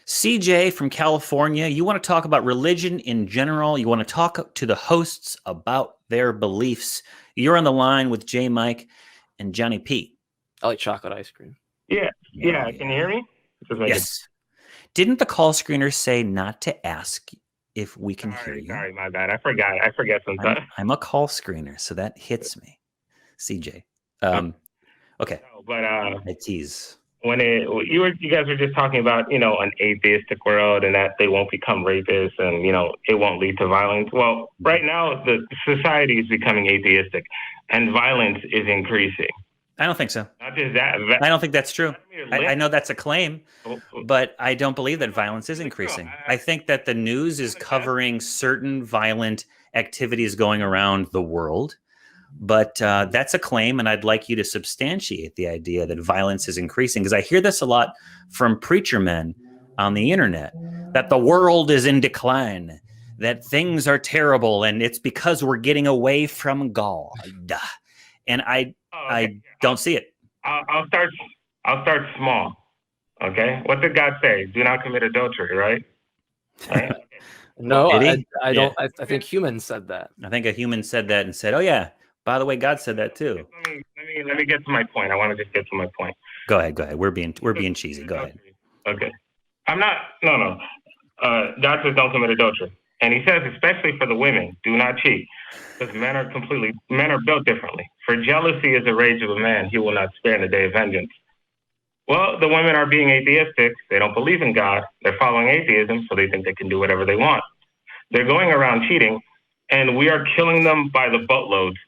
CJ from California, you want to talk about religion in general? You want to talk to the hosts about their beliefs? You're on the line with JMike and Johnny P. I like chocolate ice cream. Yeah. Can you hear me? Yes. Didn't the call screener say not to ask if we can hear you? Sorry, my bad. I forget sometimes. I'm a call screener, so that hits me. CJ. Okay. No, but I tease. when you guys were just talking about, an atheistic world and that they won't become rapists and, it won't lead to violence. Well, right now the society is becoming atheistic and violence is increasing. I don't think so. Not just that. I don't think that's true. I know that's a claim, but I don't believe that violence is increasing. I think that the news is covering certain violent activities going around the world, but that's a claim, and I'd like you to substantiate the idea that violence is increasing, because I hear this a lot from preacher men on the internet, that the world is in decline, that things are terrible, and it's because we're getting away from God. And I don't see it. I'll start small. Okay. What did God say? Do not commit adultery, right? No, I don't. I think humans said that. I think a human said that and said, "Oh yeah, by the way, God said that too." Let me get to my point. I want to just get to my point. Go ahead. We're being cheesy. Go ahead. Okay. I'm not. No. God says don't commit adultery. And he says, especially for the women, do not cheat, because men are built differently. For jealousy is the rage of a man; he will not spare in the day of vengeance. Well, the women are being atheistic. They don't believe in God. They're following atheism, so they think they can do whatever they want. They're going around cheating, and we are killing them by the boatloads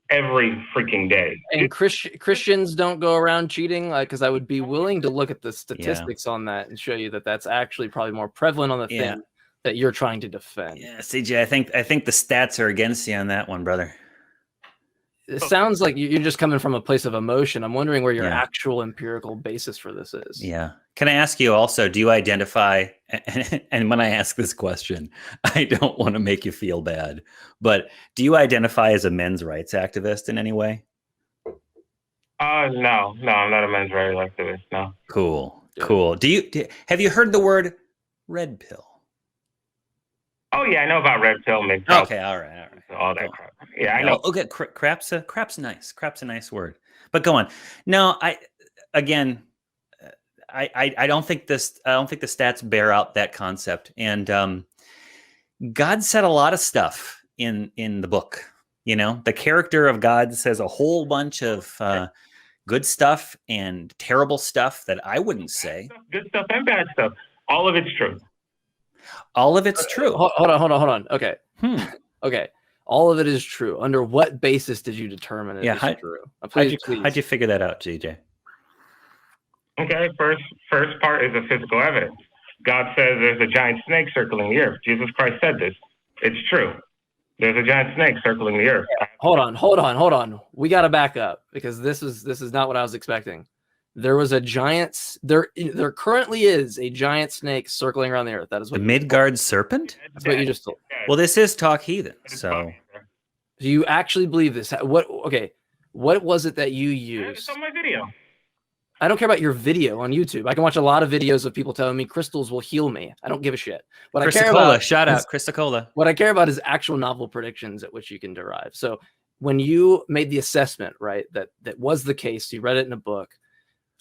every freaking day. And Christians don't go around cheating, because I would be willing to look at the statistics on that and show you that that's actually probably more prevalent on the thing that you're trying to defend. Yeah, CJ, I think the stats are against you on that one, brother. It sounds like you're just coming from a place of emotion. I'm wondering where your actual empirical basis for this is. Yeah. Can I ask you also, do you identify, and when I ask this question, I don't want to make you feel bad, but do you identify as a men's rights activist in any way? No, I'm not a men's rights activist, no. Cool. Have you heard the word red pill? Oh yeah, I know about red pill. Okay, all right. All that crap. Yeah, I know. Okay, crap's nice. Crap's a nice word. But go on. No, I don't think the stats bear out that concept. And God said a lot of stuff in the book. The character of God says a whole bunch of good stuff and terrible stuff that I wouldn't say. Good stuff and bad stuff. All of it's true. All of it's true. Hold on. Okay. Okay. All of it is true. Under what basis did you determine it is true? How'd you figure that out, GJ? Okay, first part is the physical evidence. God says there's a giant snake circling the earth. Jesus Christ said this. It's true. There's a giant snake circling the earth. Hold on. We got to back up, because this is not what I was expecting. There was a giant. There currently is a giant snake circling around the earth. That is what the Midgard serpent. That's what you just told. Well, this is Talk Heathen. So, do you actually believe this? What was it that you used? It's on my video. I don't care about your video on YouTube. I can watch a lot of videos of people telling me crystals will heal me. I don't give a shit. What I care about, shout out Christocola. What I care about is actual novel predictions at which you can derive. So when you made the assessment, right, that was the case, you read it in a book.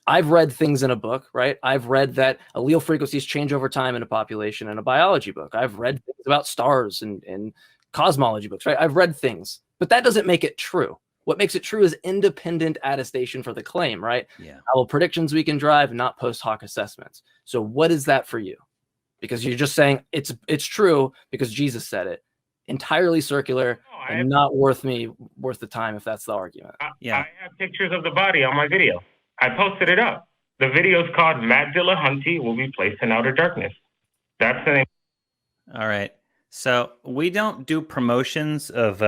I've read things in a book, right? I've read that allele frequencies change over time in a population in a biology book. I've read things about stars and cosmology books, right? I've read things, but that doesn't make it true. What makes it true is independent attestation for the claim, right? Yeah. Novel predictions we can drive, not post hoc assessments. So what is that for you? Because you're just saying it's true because Jesus said it. Entirely circular and not worth the time if that's the argument. I have pictures of the body on my video. I posted it up. The video is called Magdala Hunty Will Be Placed in Outer Darkness. That's the name. All right. So we don't do promotions of,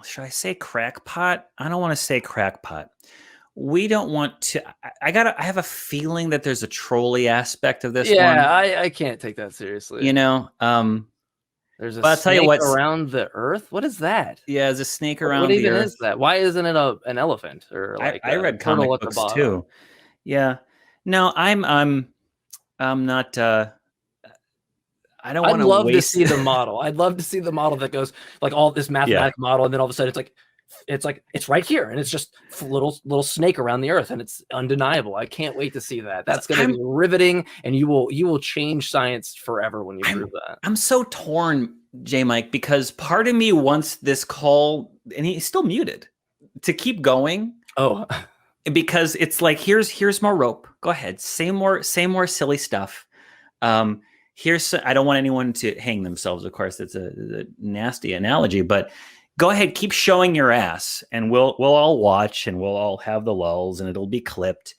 should I say crackpot? I don't want to say crackpot. We don't want to. I have a feeling that there's a trolley aspect of this one. Yeah, I can't take that seriously. There's a I'll tell you snake what, around the earth. What is that? Yeah, there's a snake around what the even earth. Is that? Why isn't it an elephant or like I read comic books too. Yeah. No, I'm I'm not. I don't I'd want to love waste. to see the model. I'd love to see the model that goes like all this mathematical model, and then all of a sudden it's right here, and it's just little snake around the earth, and it's undeniable. I can't wait to see that. That's going to be riveting, and you will change science forever when you prove that. I'm so torn, JMike, because part of me wants this call, and he's still muted, to keep going. Oh, because it's like here's more rope. Go ahead, say more silly stuff. I don't want anyone to hang themselves. Of course, it's a nasty analogy, but go ahead, keep showing your ass, and we'll all watch, and we'll all have the lulls, and it'll be clipped,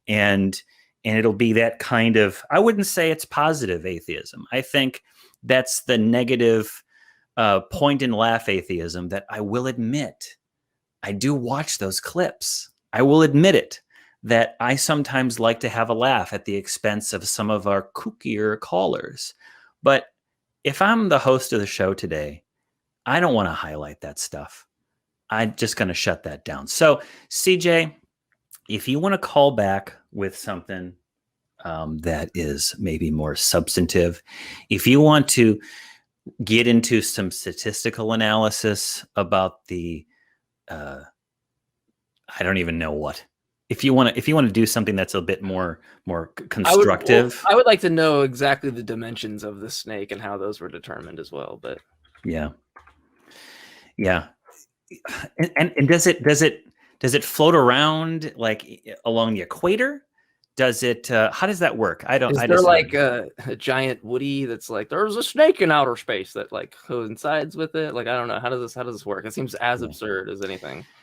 and it'll be that kind of. I wouldn't say it's positive atheism. I think that's the negative point and laugh atheism that I will admit. I do watch those clips. I will admit it. That I sometimes like to have a laugh at the expense of some of our kookier callers. But if I'm the host of the show today, I don't want to highlight that stuff. I'm just going to shut that down. So, CJ, if you want to call back with something that is maybe more substantive, if you want to get into some statistical analysis about the, I don't even know what. If you want to do something that's a bit more constructive, I would like to know exactly the dimensions of the snake and how those were determined as well. But yeah. And does it float around like along the equator? Does it? How does that work? I don't. Is there like a giant Woody that's like there's a snake in outer space that like coincides with it? Like I don't know. How does this work? It seems as absurd as anything.